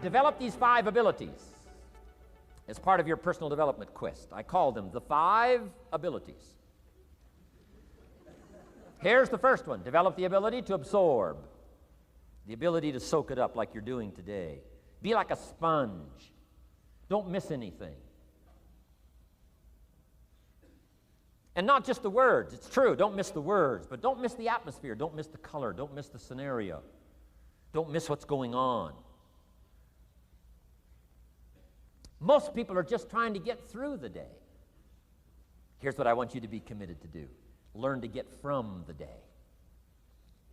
Develop these 5 abilities as part of your personal development quest. I call them the 5 abilities. Here's the first one. Develop the ability to absorb, the ability to soak it up like you're doing today. Be like a sponge. Don't miss anything. And not just the words. It's true, don't miss the words, but don't miss the atmosphere. Don't miss the color. Don't miss the scenario. Don't miss what's going on. Most people are just trying to get through the day. Here's what I want you to be committed to do. Learn to get from the day.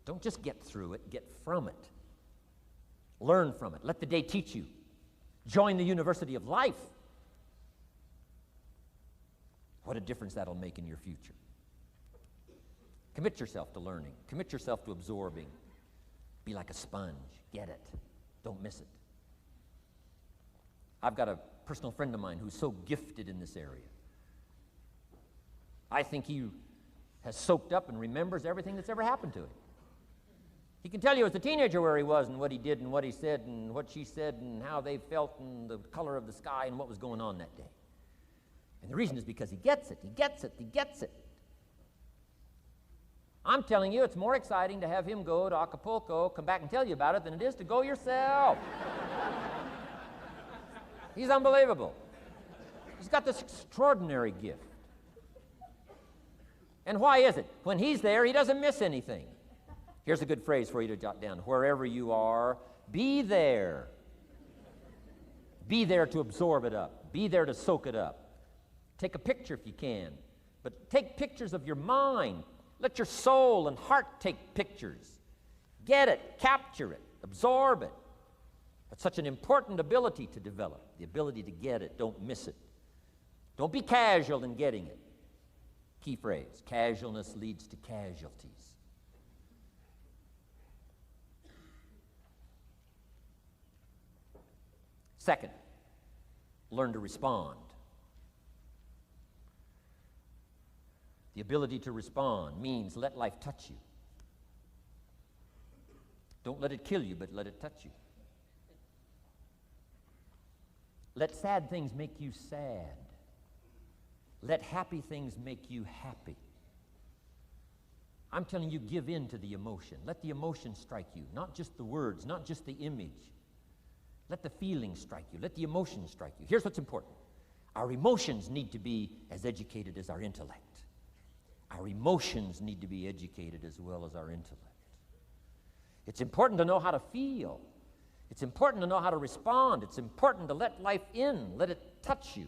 Don't just get through it, get from it. Learn from it. Let the day teach you. Join the University of Life. What a difference that'll make in your future. Commit yourself to learning. Commit yourself to absorbing. Be like a sponge. Get it. Don't miss it. I've got a personal friend of mine who's so gifted in this area. I think he has soaked up and remembers everything that's ever happened to him. He can tell you as a teenager where he was and what he did and what he said and what she said and how they felt and the color of the sky and what was going on that day. And the reason is because he gets it, he gets it, he gets it. I'm telling you, it's more exciting to have him go to Acapulco, come back and tell you about it than it is to go yourself. He's unbelievable. He's got this extraordinary gift. And why is it? When he's there, he doesn't miss anything. Here's a good phrase for you to jot down. Wherever you are, be there. Be there to absorb it up. Be there to soak it up. Take a picture if you can, but take pictures of your mind. Let your soul and heart take pictures. Get it, capture it, absorb it. That's such an important ability to develop, the ability to get it. Don't miss it. Don't be casual in getting it. Key phrase, casualness leads to casualties. Second, learn to respond. The ability to respond means let life touch you. Don't let it kill you, but let it touch you. Let sad things make you sad. Let happy things make you happy. I'm telling you, give in to the emotion. Let the emotion strike you, not just the words, not just the image. Let the feeling strike you. Let the emotion strike you. Here's what's important. Our emotions need to be as educated as our intellect. Our emotions need to be educated as well as our intellect. It's important to know how to feel. It's important to know how to respond. It's important to let life in, let it touch you.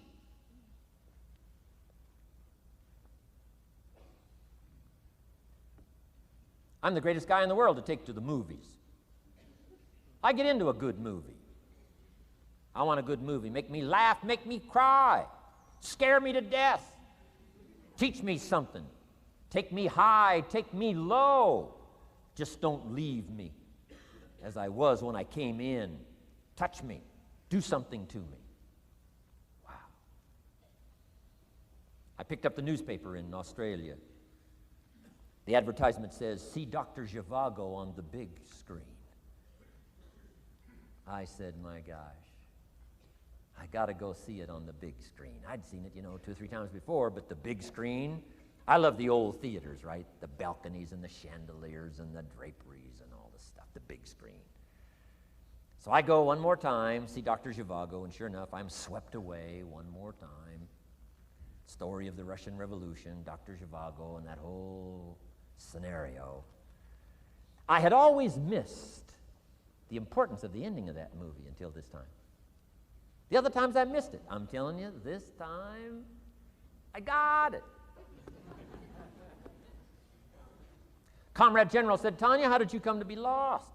I'm the greatest guy in the world to take to the movies. I get into a good movie. I want a good movie. Make me laugh, make me cry, scare me to death, teach me something, take me high, take me low. Just don't leave me as I was when I came in. Touch me, do something to me. Wow. I picked up the newspaper in Australia. The advertisement says, see Dr. Zhivago on the big screen. I said, my gosh, I got to go see it on the big screen. I'd seen it, 2 or 3 times before, but the big screen, I love the old theaters, right? The balconies and the chandeliers and the draperies and all this stuff, the big screen. So I go one more time, see Dr. Zhivago, and sure enough, I'm swept away one more time. Story of the Russian Revolution, Dr. Zhivago, and that whole scenario. I had always missed the importance of the ending of that movie until this time. The other times I missed it. I'm telling you, this time, I got it. Comrade General said, Tanya, how did you come to be lost?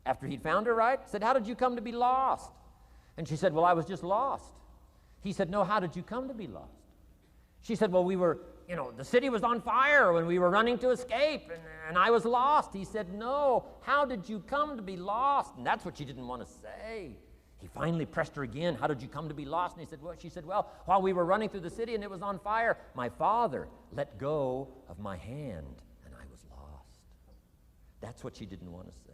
After he'd found her, right? Said, how did you come to be lost? And she said, well, I was just lost. He said, no, how did you come to be lost? She said, well, we were, the city was on fire when we were running to escape, and I was lost. He said, no, how did you come to be lost? And that's what she didn't want to say. He finally pressed her again, how did you come to be lost? And he said, well, she said, well, while we were running through the city and it was on fire, my father let go of my hand, and I was lost. That's what she didn't want to say.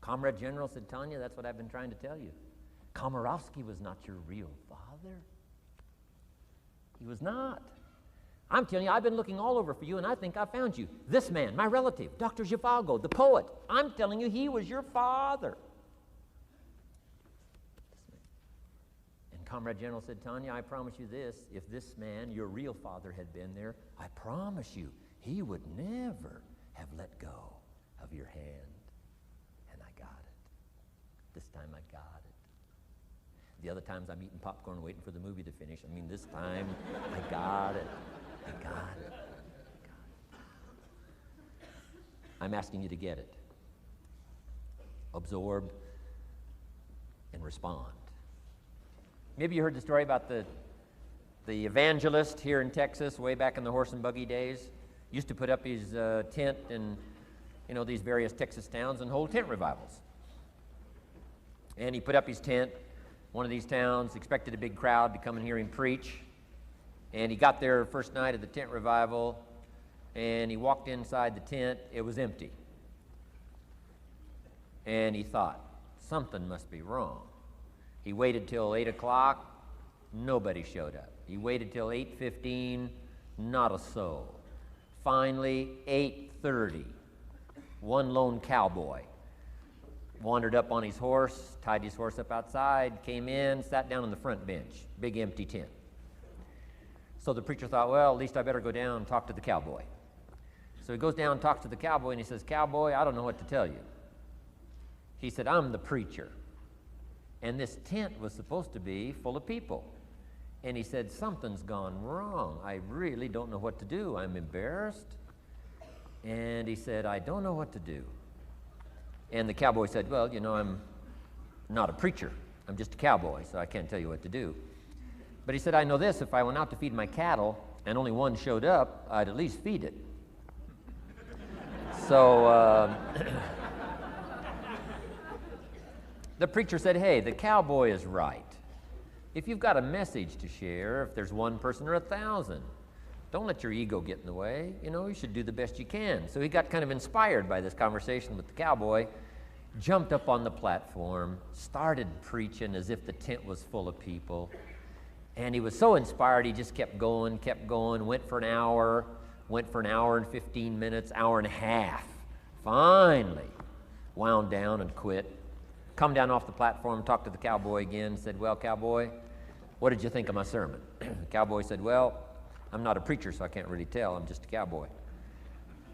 Comrade General said, Tanya, that's what I've been trying to tell you. Komorowski was not your real father. He was not. I'm telling you, I've been looking all over for you, and I think I found you. This man, my relative, Dr. Zhivago, the poet, I'm telling you, he was your father. And Comrade General said, Tanya, I promise you this, if this man, your real father, had been there, I promise you, he would never have let go of your hand. And I got it. This time I got it. The other times I'm eating popcorn waiting for the movie to finish. I mean, this time I got it. I got it. I'm asking you to get it. Absorb and respond. Maybe you heard the story about the evangelist here in Texas way back in the horse and buggy days. Used to put up his tent in these various Texas towns and hold tent revivals. And he put up his tent, one of these towns, expected a big crowd to come and hear him preach. And he got there first night of the tent revival, and he walked inside the tent. It was empty. And he thought, something must be wrong. He waited till 8 o'clock. Nobody showed up. He waited till 8:15. Not a soul. Finally, 8:30. One lone cowboy wandered up on his horse, tied his horse up outside, came in, sat down on the front bench. Big empty tent. So the preacher thought, well, at least I better go down and talk to the cowboy. So he goes down and talks to the cowboy, and he says, Cowboy, I don't know what to tell you. He said, I'm the preacher. And this tent was supposed to be full of people. And he said, something's gone wrong. I really don't know what to do. I'm embarrassed. And he said, I don't know what to do. And the cowboy said, well, I'm not a preacher. I'm just a cowboy, so I can't tell you what to do. But he said, I know this, if I went out to feed my cattle and only one showed up, I'd at least feed it. So the preacher said, hey, the cowboy is right. If you've got a message to share, if there's one person or 1,000, don't let your ego get in the way. You should do the best you can. So he got kind of inspired by this conversation with the cowboy, jumped up on the platform, started preaching as if the tent was full of people. And he was so inspired, he just kept going, went for an hour and 15 minutes, hour and a half. Finally, wound down and quit. Come down off the platform, talked to the cowboy again, said, well, cowboy, what did you think of my sermon? The cowboy said, well, I'm not a preacher, so I can't really tell. I'm just a cowboy.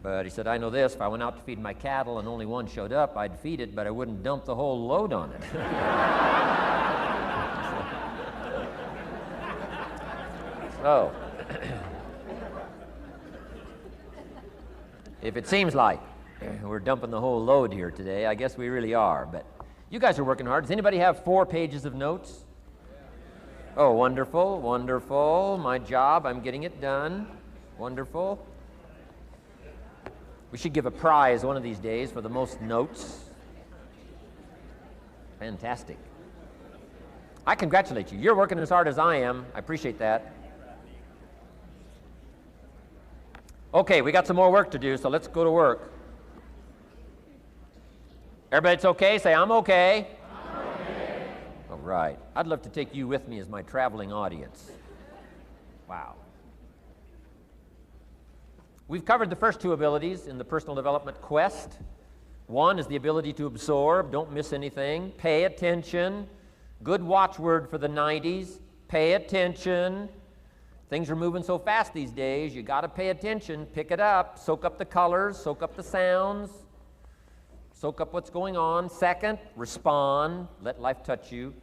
But he said, I know this, if I went out to feed my cattle and only one showed up, I'd feed it, but I wouldn't dump the whole load on it. So, if it seems like we're dumping the whole load here today, I guess we really are. But you guys are working hard. Does anybody have 4 pages of notes? Oh, wonderful, wonderful. My job, I'm getting it done. Wonderful. We should give a prize one of these days for the most notes. Fantastic. I congratulate you. You're working as hard as I am. I appreciate that. Okay, we got some more work to do, so let's go to work. Everybody's okay? Say, I'm okay. I'm okay. All right. I'd love to take you with me as my traveling audience. Wow. We've covered the first 2 abilities in the personal development quest. One is the ability to absorb, don't miss anything, pay attention. Good watchword for the 90s, pay attention. Things are moving so fast these days, you got to pay attention, pick it up, soak up the colors, soak up the sounds, soak up what's going on. Second, respond, let life touch you.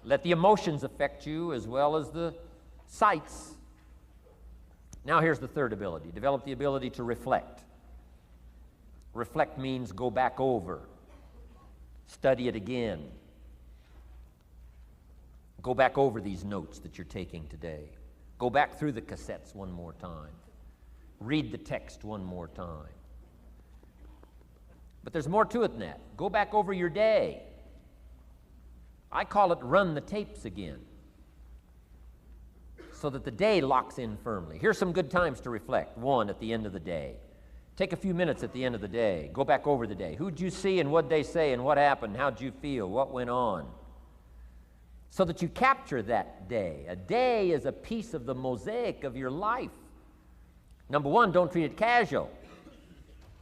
Let the emotions affect you as well as the sights. Now here's the third ability, develop the ability to reflect. Reflect means go back over, study it again. Go back over these notes that you're taking today. Go back through the cassettes one more time. Read the text one more time. But there's more to it than that. Go back over your day. I call it run the tapes again, so that the day locks in firmly. Here's some good times to reflect. 1, at the end of the day. Take a few minutes at the end of the day. Go back over the day. Who'd you see and what'd they say and what happened? How'd you feel? What went on? So that you capture that day. A day is a piece of the mosaic of your life. Number one, don't treat it casual.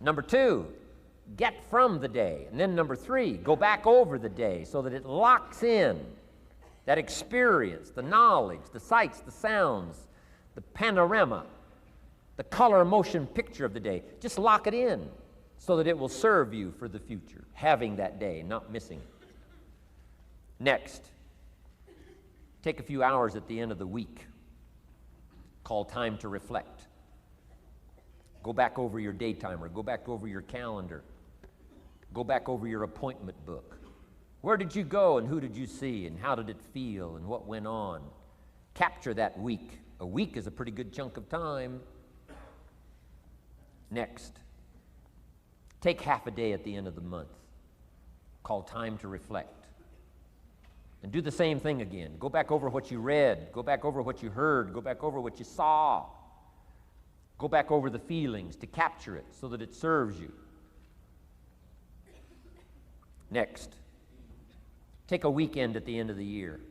Number two, get from the day. And then number three, go back over the day so that it locks in that experience, the knowledge, the sights, the sounds, the panorama, the color, motion picture of the day. Just lock it in so that it will serve you for the future, having that day, not missing it. Next, take a few hours at the end of the week, called time to reflect. Go back over your day timer, go back over your calendar, go back over your appointment book. Where did you go and who did you see and how did it feel and what went on? Capture that week. A week is a pretty good chunk of time. Next, take half a day at the end of the month, called time to reflect. And do the same thing again. Go back over what you read, go back over what you heard, go back over what you saw. Go back over the feelings to capture it so that it serves you. Next, take a weekend at the end of the year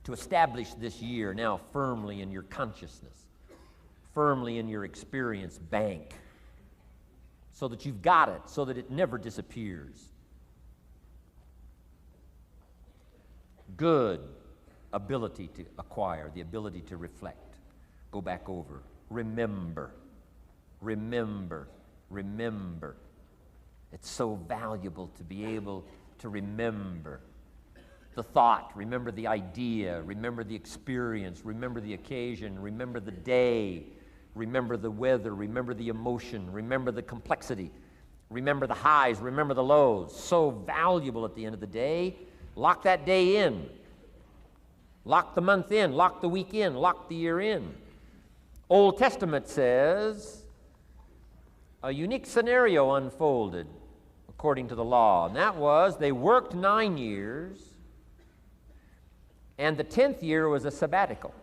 to establish this year now firmly in your consciousness, firmly in your experience bank, so that you've got it, so that it never disappears. Good ability to acquire, the ability to reflect. Go back over. Remember. Remember. Remember. It's so valuable to be able to remember the thought, remember the idea, remember the experience, remember the occasion, remember the day, remember the weather, remember the emotion, remember the complexity, remember the highs, remember the lows. So valuable at the end of the day. Lock that day in. Lock the month in. Lock the week in. Lock the year in. Old Testament says a unique scenario unfolded according to the law, and that was they worked 9 years, and the 10th year was a sabbatical.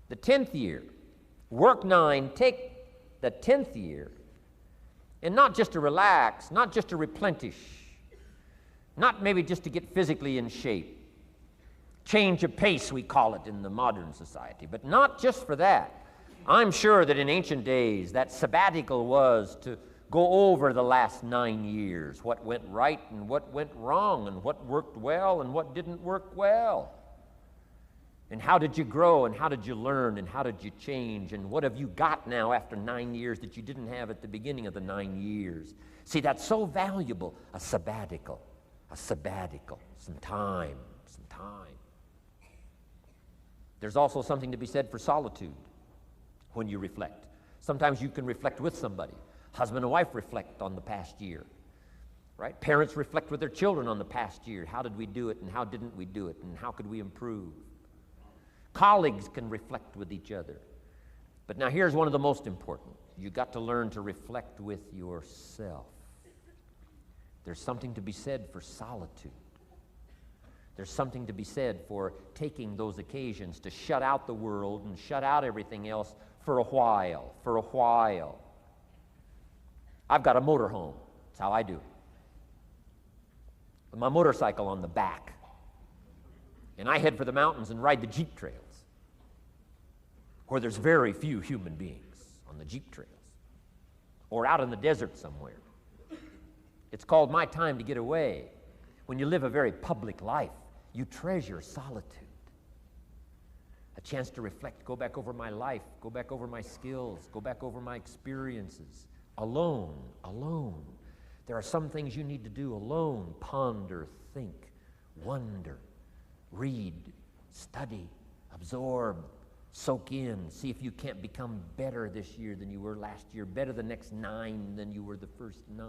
The 10th year, work 9, take the 10th year, and not just to relax, not just to replenish, not maybe just to get physically in shape. Change of pace, we call it in the modern society, but not just for that. I'm sure that in ancient days, that sabbatical was to go over the last 9 years, what went right and what went wrong, and what worked well and what didn't work well. And how did you grow, and how did you learn, and how did you change, and what have you got now after 9 years that you didn't have at the beginning of the 9 years? See, that's so valuable, a sabbatical, some time. There's also something to be said for solitude when you reflect. Sometimes you can reflect with somebody. Husband and wife reflect on the past year, right? Parents reflect with their children on the past year. How did we do it, and how didn't we do it, and how could we improve? Colleagues can reflect with each other. But now here's one of the most important. You got to learn to reflect with yourself. There's something to be said for solitude. There's something to be said for taking those occasions to shut out the world and shut out everything else for a while. I've got a motorhome. That's how I do it. With my motorcycle on the back. And I head for the mountains and ride the Jeep trails, where there's very few human beings on the Jeep trails, or out in the desert somewhere. It's called my time to get away. When you live a very public life, you treasure solitude. A chance to reflect, go back over my life, go back over my skills, go back over my experiences. Alone. There are some things you need to do alone. Ponder, think, wonder, read, study, absorb, soak in. See if you can't become better this year than you were last year, better the next 9 than you were the first 9.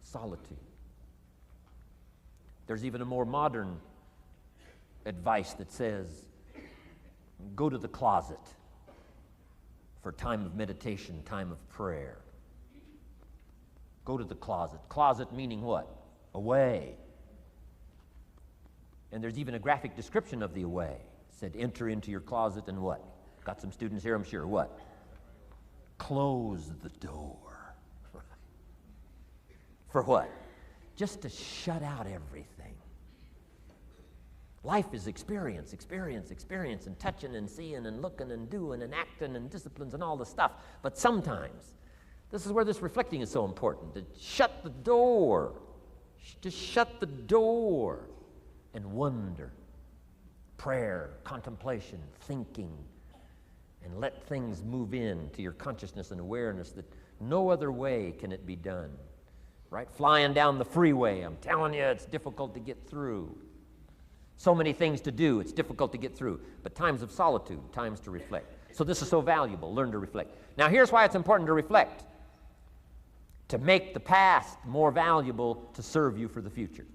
Solitude. There's even a more modern advice that says, go to the closet for time of meditation, time of prayer. Go to the closet. Closet meaning what? Away. And there's even a graphic description of the away. It said, enter into your closet and what? Got some students here, I'm sure. What? Close the door. For what? Just to shut out everything. Life is experience, experience, experience, and touching and seeing and looking and doing and acting and disciplines and all the stuff. But sometimes, this is where this reflecting is so important, to shut the door. To shut the door and wonder. Prayer, contemplation, thinking, and let things move in to your consciousness and awareness that no other way can it be done. Right? Flying down the freeway, I'm telling you, it's difficult to get through. So many things to do, it's difficult to get through. But times of solitude, times to reflect. So this is so valuable, learn to reflect. Now here's why it's important to reflect. To make the past more valuable to serve you for the future.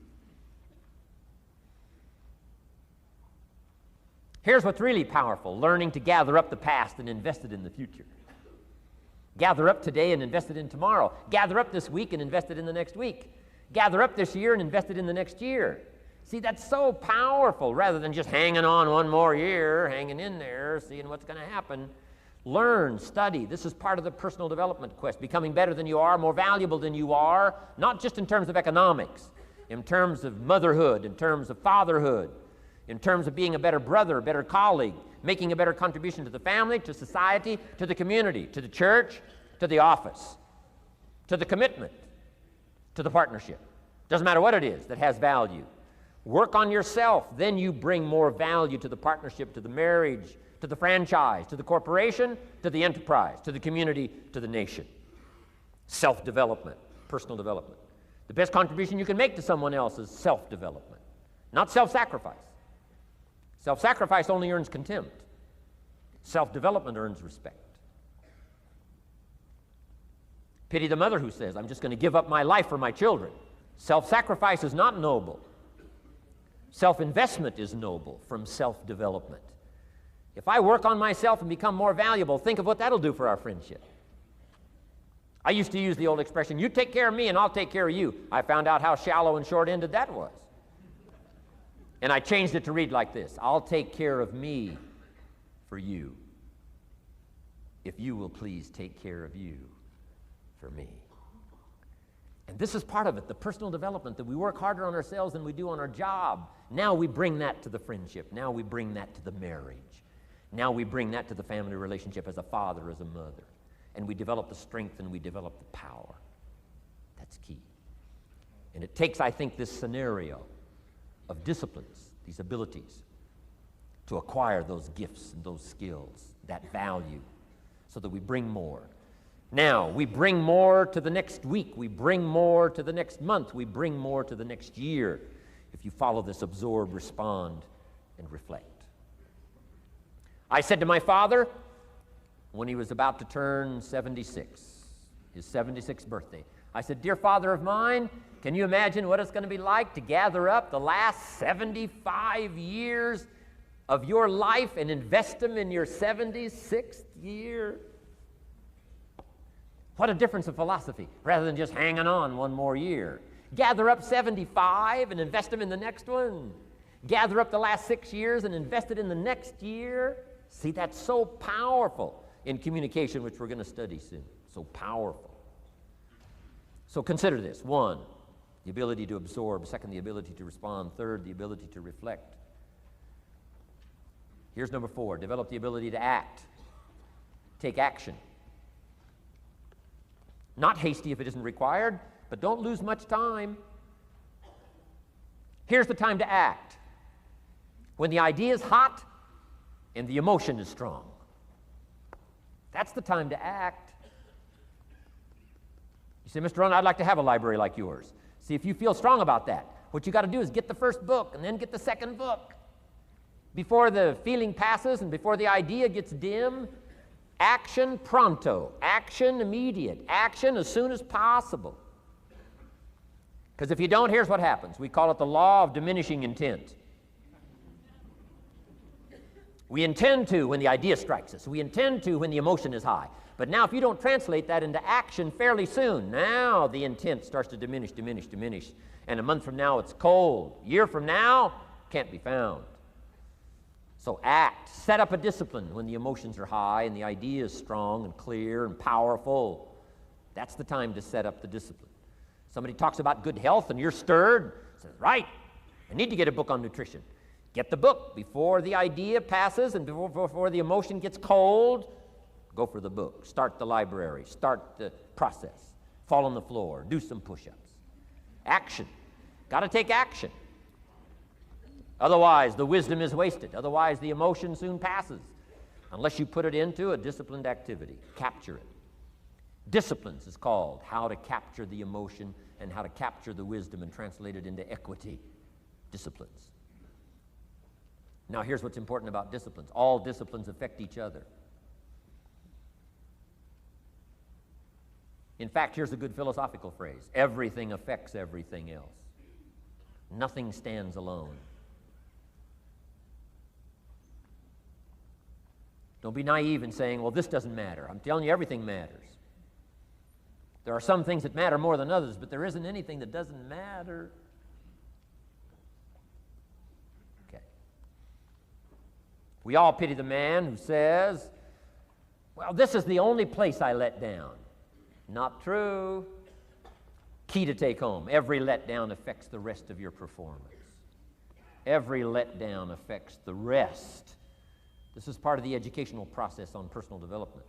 Here's what's really powerful, learning to gather up the past and invest it in the future. Gather up today and invest it in tomorrow. Gather up this week and invest it in the next week. Gather up this year and invest it in the next year. See, that's so powerful, rather than just hanging on one more year, hanging in there, seeing what's going to happen. Learn, study. This is part of the personal development quest, becoming better than you are, more valuable than you are, not just in terms of economics, in terms of motherhood, in terms of fatherhood, in terms of being a better brother, a better colleague, making a better contribution to the family, to society, to the community, to the church, to the office, to the commitment, to the partnership. Doesn't matter what it is that has value. Work on yourself, then you bring more value to the partnership, to the marriage, to the franchise, to the corporation, to the enterprise, to the community, to the nation. Self-development, personal development. The best contribution you can make to someone else is self-development, not self-sacrifice. Self-sacrifice only earns contempt. Self-development earns respect. Pity the mother who says, I'm just going to give up my life for my children. Self-sacrifice is not noble. Self-investment is noble from self-development. If I work on myself and become more valuable, think of what that'll do for our friendship. I used to use the old expression, you take care of me and I'll take care of you. I found out how shallow and short-ended that was. And I changed it to read like this, I'll take care of me for you, if you will please take care of you for me. And this is part of it, the personal development, that we work harder on ourselves than we do on our job. Now we bring that to the friendship. Now we bring that to the marriage. Now we bring that to the family relationship as a father, as a mother. And we develop the strength and we develop the power. That's key. And it takes, I think, this scenario of disciplines, these abilities, to acquire those gifts and those skills, that value, so that we bring more. Now, we bring more to the next week. We bring more to the next month. We bring more to the next year. If you follow this, absorb, respond, and reflect. I said to my father, when he was about to turn 76, his 76th birthday, I said, dear father of mine, can you imagine what it's going to be like to gather up the last 75 years of your life and invest them in your 76th year? What a difference of philosophy, rather than just hanging on one more year. Gather up 75 and invest them in the next one. Gather up the last 6 years and invest it in the next year. See, that's so powerful in communication, which we're going to study soon. So powerful. So consider this. 1, the ability to absorb. 2, the ability to respond. 3, the ability to reflect. Here's number 4, develop the ability to act. Take action. Not hasty if it isn't required, but don't lose much time. Here's the time to act. When the idea is hot and the emotion is strong. That's the time to act. You say, Mr. Rohn, I'd like to have a library like yours. See, if you feel strong about that, what you got to do is get the first book and then get the second book. Before the feeling passes and before the idea gets dim, action pronto, action immediate, action as soon as possible. Because if you don't, here's what happens. We call it the law of diminishing intent. We intend to when the idea strikes us. We intend to when the emotion is high. But now if you don't translate that into action fairly soon, now the intent starts to diminish. And a month from now it's cold. A year from now, can't be found. So act, set up a discipline when the emotions are high and the idea is strong and clear and powerful. That's the time to set up the discipline. Somebody talks about good health and you're stirred, says, right, I need to get a book on nutrition. Get the book before the idea passes and before the emotion gets cold. Go for the book. Start the library. Start the process. Fall on the floor. Do some push-ups. Action. Got to take action. Otherwise, the wisdom is wasted. Otherwise, the emotion soon passes. Unless you put it into a disciplined activity. Capture it. Disciplines is called how to capture the emotion and how to capture the wisdom and translate it into equity. Disciplines. Now, here's what's important about disciplines. All disciplines affect each other. In fact, here's a good philosophical phrase. Everything affects everything else. Nothing stands alone. Don't be naive in saying, well, this doesn't matter. I'm telling you, everything matters. There are some things that matter more than others, but there isn't anything that doesn't matter. Okay. We all pity the man who says, well, this is the only place I let down. Not true. Key to take home. Every letdown affects the rest of your performance. Every letdown affects the rest. This is part of the educational process on personal development.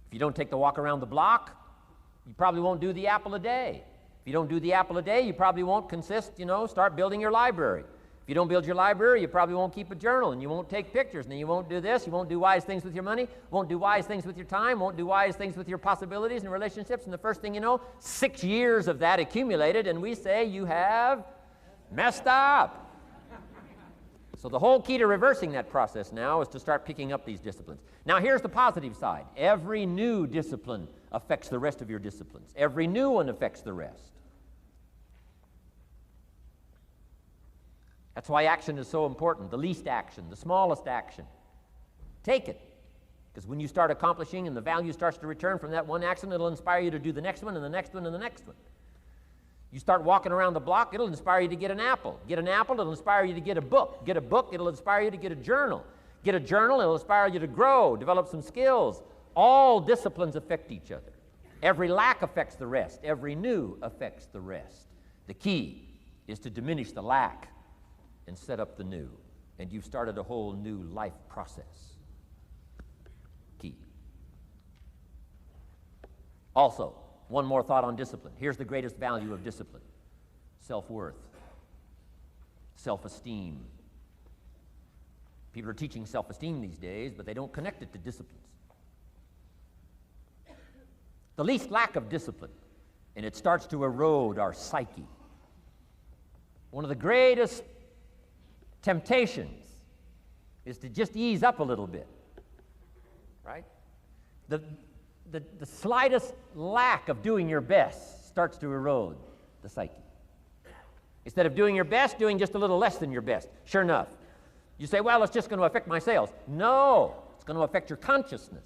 If you don't take the walk around the block, you probably won't do the apple a day. If you don't do the apple a day, you probably won't start building your library. If you don't build your library, you probably won't keep a journal, and you won't take pictures, and then you won't do this, you won't do wise things with your money, won't do wise things with your time, won't do wise things with your possibilities and relationships, and the first thing you know, 6 years of that accumulated, and we say you have messed up. So the whole key to reversing that process now is to start picking up these disciplines. Now here's the positive side. Every new discipline affects the rest of your disciplines. Every new one affects the rest. That's why action is so important. The least action, the smallest action. Take it. Because when you start accomplishing and the value starts to return from that one action, it'll inspire you to do the next one and the next one and the next one. You start walking around the block, it'll inspire you to get an apple. Get an apple, it'll inspire you to get a book. Get a book, it'll inspire you to get a journal. Get a journal, it'll inspire you to grow, develop some skills. All disciplines affect each other. Every lack affects the rest. Every new affects the rest. The key is to diminish the lack and set up the new. And you've started a whole new life process. Key. Also, one more thought on discipline. Here's the greatest value of discipline. Self-worth. Self-esteem. People are teaching self-esteem these days, but they don't connect it to disciplines. The least lack of discipline, and it starts to erode our psyche. One of the greatest temptations is to just ease up a little bit, right? The slightest lack of doing your best starts to erode the psyche. Instead of doing your best, doing just a little less than your best. Sure enough, you say, well, it's just going to affect my sales. No, it's going to affect your consciousness.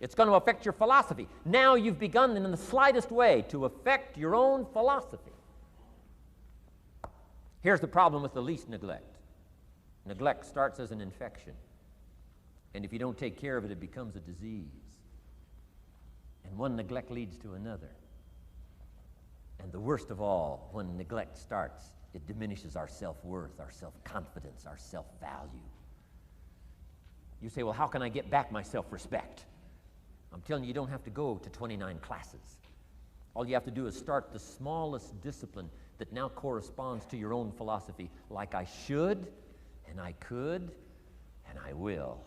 It's going to affect your philosophy. Now you've begun in the slightest way to affect your own philosophy. Here's the problem with the least neglect. Neglect starts as an infection. And if you don't take care of it, it becomes a disease. And one neglect leads to another. And the worst of all, when neglect starts, it diminishes our self-worth, our self-confidence, our self-value. You say, well, how can I get back my self-respect? I'm telling you, you don't have to go to 29 classes. All you have to do is start the smallest discipline that now corresponds to your own philosophy, like I should, and I could, and I will.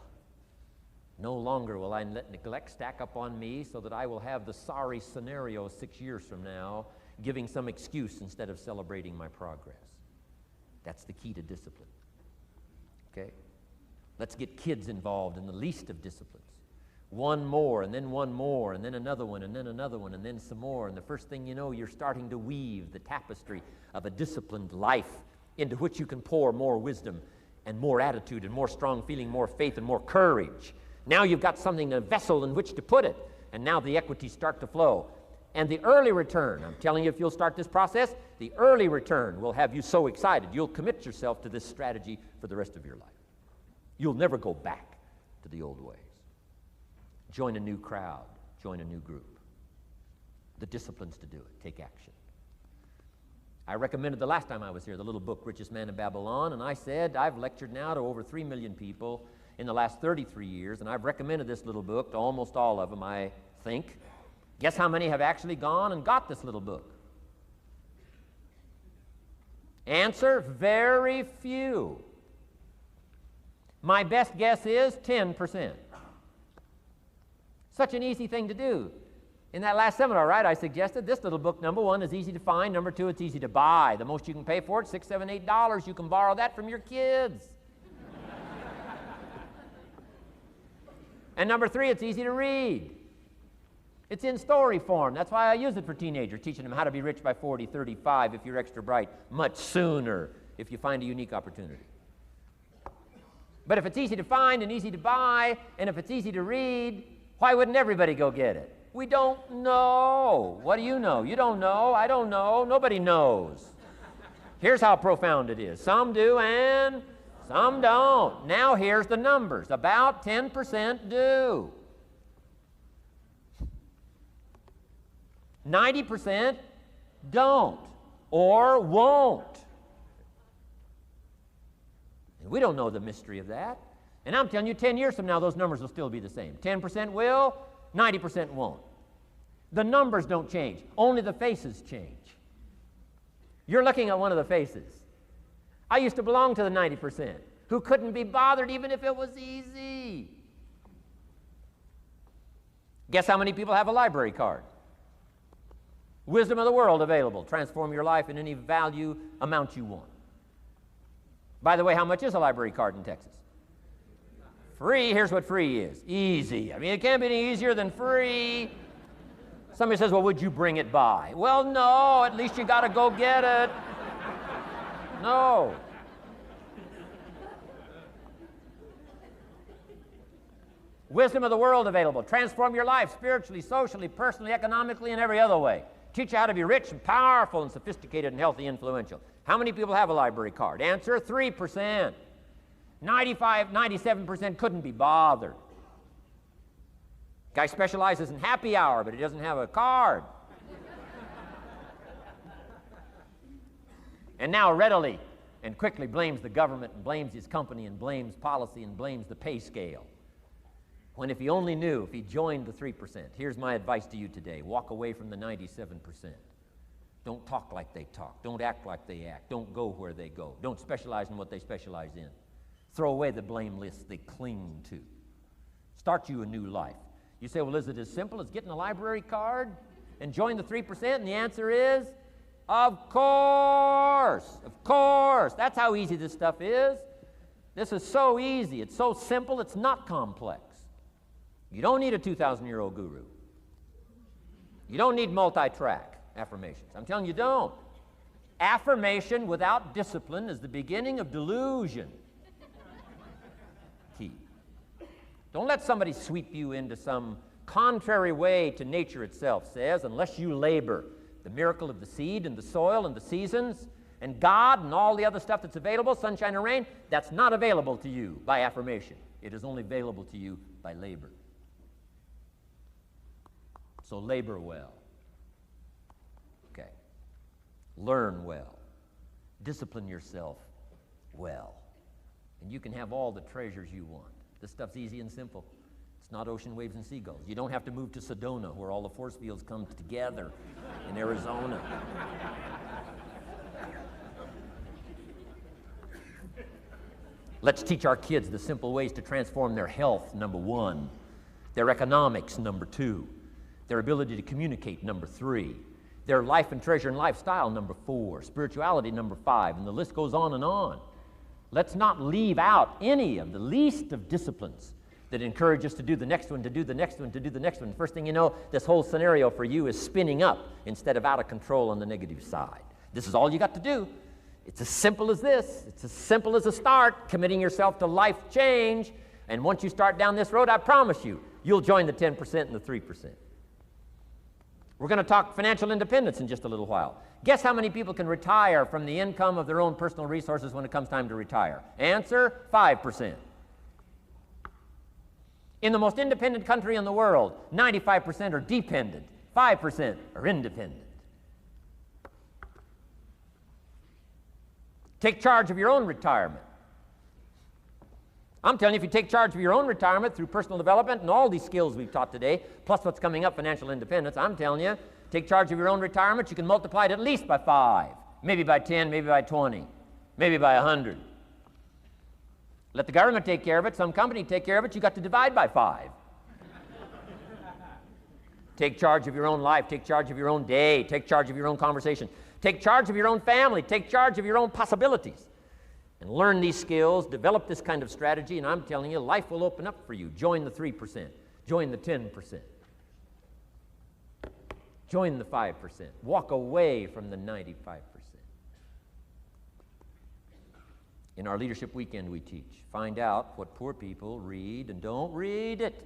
No longer will I let neglect stack up on me so that I will have the sorry scenario 6 years from now, giving some excuse instead of celebrating my progress. That's the key to discipline. Okay? Let's get kids involved in the least of disciplines. One more, and then another one, and then another one, and then some more. And the first thing you know, you're starting to weave the tapestry of a disciplined life into which you can pour more wisdom and more attitude and more strong feeling, more faith and more courage. Now you've got something, a vessel in which to put it, and now the equities start to flow. And the early return, I'm telling you, if you'll start this process, the early return will have you so excited. You'll commit yourself to this strategy for the rest of your life. You'll never go back to the old ways. Join a new crowd. Join a new group. The disciplines to do it. Take action. I recommended the last time I was here the little book, Richest Man in Babylon, and I said I've lectured now to over 3 million people in the last 33 years, and I've recommended this little book to almost all of them, I think. Guess how many have actually gone and got this little book? Answer, very few. My best guess is 10%. Such an easy thing to do. In that last seminar, right, I suggested this little book, number one, is easy to find. Number two, it's easy to buy. The most you can pay for it, $6, $7, $8. You can borrow that from your kids. And number three, it's easy to read. It's in story form. That's why I use it for teenagers, teaching them how to be rich by 40, 35 if you're extra bright, much sooner if you find a unique opportunity. But if it's easy to find and easy to buy, and if it's easy to read, why wouldn't everybody go get it? We don't know. What do you know? You don't know. I don't know. Nobody knows. Here's how profound it is. Some do and some don't. Now here's the numbers. About 10% do. 90% don't or won't. And we don't know the mystery of that. And I'm telling you, 10 years from now, those numbers will still be the same. 10% will, 90% won't. The numbers don't change. Only the faces change. You're looking at one of the faces. I used to belong to the 90% who couldn't be bothered even if it was easy. Guess how many people have a library card? Wisdom of the world available. Transform your life in any value amount you want. By the way, how much is a library card in Texas? Free. Here's what free is. Easy. I mean, it can't be any easier than free. Somebody says, well, would you bring it by? Well, no. At least you got to go get it. No. Wisdom of the world available. Transform your life spiritually, socially, personally, economically, and every other way. Teach you how to be rich and powerful and sophisticated and healthy, influential. How many people have a library card? Answer, 3%. 95, 97% couldn't be bothered. Guy specializes in happy hour, but he doesn't have a card. And now readily and quickly blames the government and blames his company and blames policy and blames the pay scale. When if he only knew, if he joined the 3%, here's my advice to you today. Walk away from the 97%. Don't talk like they talk. Don't act like they act. Don't go where they go. Don't specialize in what they specialize in. Throw away the blame lists they cling to. Start you a new life. You say, well, is it as simple as getting a library card and join the 3%? And the answer is, of course. Of course. That's how easy this stuff is. This is so easy. It's so simple. It's not complex. You don't need a 2,000-year-old guru. You don't need multi-track affirmations. I'm telling you, don't. Affirmation without discipline is the beginning of delusion. Key. Don't let somebody sweep you into some contrary way to nature itself says, unless you labor. The miracle of the seed and the soil and the seasons and God and all the other stuff that's available, sunshine and rain, that's not available to you by affirmation. It is only available to you by labor. So labor well. Okay. Learn well. Discipline yourself well. And you can have all the treasures you want. This stuff's easy and simple. It's not ocean waves and seagulls. You don't have to move to Sedona where all the force fields come together in Arizona. Let's teach our kids the simple ways to transform their health, number one. Their economics, number two. Their ability to communicate, number three. Their life and treasure and lifestyle, number four. Spirituality, number five. And the list goes on and on. Let's not leave out any of the least of disciplines that encourage us to do the next one, to do the next one, to do the next one. First thing you know, this whole scenario for you is spinning up instead of out of control on the negative side. This is all you got to do. It's as simple as this. It's as simple as a start, committing yourself to life change. And once you start down this road, I promise you, you'll join the 10% and the 3%. We're going to talk financial independence in just a little while. Guess how many people can retire from the income of their own personal resources when it comes time to retire? Answer, 5%. In the most independent country in the world, 95% are dependent, 5% are independent. Take charge of your own retirement. I'm telling you, if you take charge of your own retirement through personal development and all these skills we've taught today, plus what's coming up, financial independence, I'm telling you, take charge of your own retirement, you can multiply it at least by 5, maybe by 10, maybe by 20, maybe by 100. Let the government take care of it, some company take care of it, you got to divide by 5. Take charge of your own life, take charge of your own day, take charge of your own conversation, take charge of your own family, take charge of your own possibilities. And learn these skills, develop this kind of strategy, and I'm telling you, life will open up for you. Join the 3%. Join the 10%. Join the 5%. Walk away from the 95%. In our Leadership Weekend we teach, find out what poor people read and don't read it.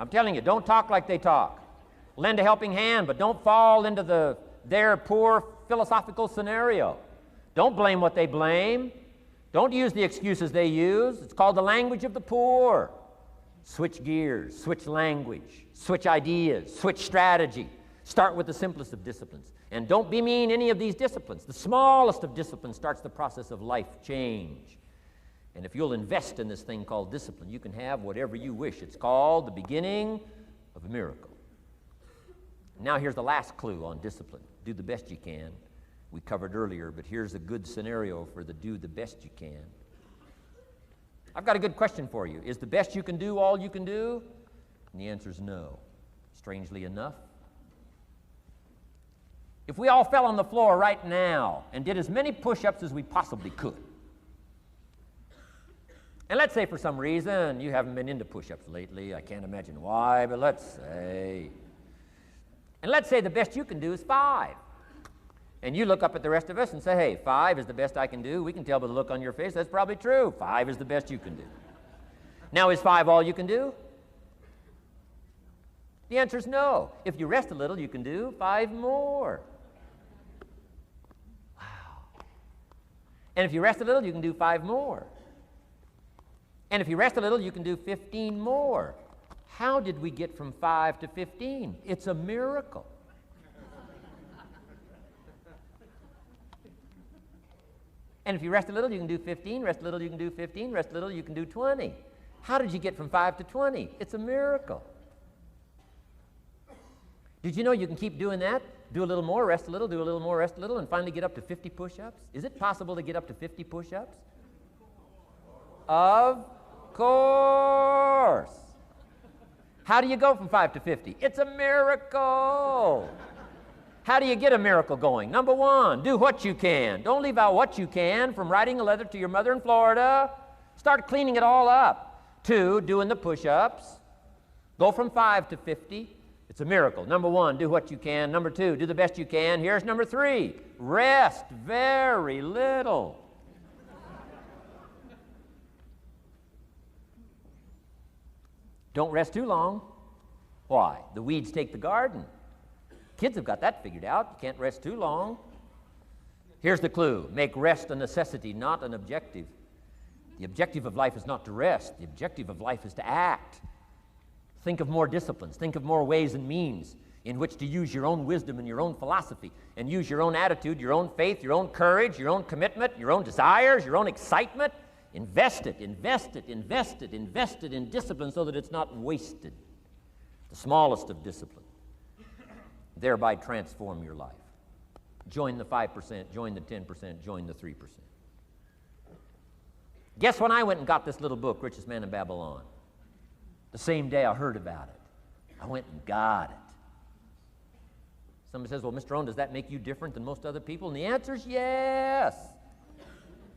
I'm telling you, don't talk like they talk. Lend a helping hand, but don't fall into their poor philosophical scenario. Don't blame what they blame. Don't use the excuses they use. It's called the language of the poor. Switch gears, switch language, switch ideas, switch strategy. Start with the simplest of disciplines. And don't bemean any of these disciplines. The smallest of disciplines starts the process of life change. And if you'll invest in this thing called discipline, you can have whatever you wish. It's called the beginning of a miracle. Now here's the last clue on discipline. Do the best you can. We covered earlier, but here's a good scenario for the do the best you can. I've got a good question for you. Is the best you can do all you can do? And the answer is no. Strangely enough. If we all fell on the floor right now and did as many push-ups as we possibly could, and let's say for some reason you haven't been into push-ups lately, I can't imagine why, but let's say the best you can do is 5. And you look up at the rest of us and say, hey, 5 is the best I can do. We can tell by the look on your face that's probably true. 5 is the best you can do. Now, is 5 all you can do? The answer is no. If you rest a little, you can do 5 more. Wow. And if you rest a little, you can do 5 more. And if you rest a little, you can do 15 more. How did we get from 5 to 15? It's a miracle. And if you rest a little, you can do 15, rest a little, you can do 15, rest a little, you can do 20. How did you get from 5 to 20? It's a miracle. Did you know you can keep doing that? Do a little more, rest a little, do a little more, rest a little, and finally get up to 50 push-ups? Is it possible to get up to 50 push-ups? Of course. How do you go from 5 to 50? It's a miracle. How do you get a miracle going? Number 1, do what you can. Don't leave out what you can, from writing a letter to your mother in Florida. Start cleaning it all up. 2, doing the push-ups. Go from 5 to 50. It's a miracle. Number 1, do what you can. Number 2, do the best you can. Here's number 3, rest very little. Don't rest too long. Why? The weeds take the garden. Kids have got that figured out. You can't rest too long. Here's the clue. Make rest a necessity, not an objective. The objective of life is not to rest. The objective of life is to act. Think of more disciplines. Think of more ways and means in which to use your own wisdom and your own philosophy, and use your own attitude, your own faith, your own courage, your own commitment, your own desires, your own excitement. Invest it, invest it, invest it, invest it in discipline so that it's not wasted. The smallest of disciplines. Thereby transform your life. Join the 5%, join the 10%, join the 3%. Guess when I went and got this little book, Richest Man in Babylon? The same day I heard about it. I went and got it. Somebody says, well, Mr. Rohn, does that make you different than most other people? And the answer is yes.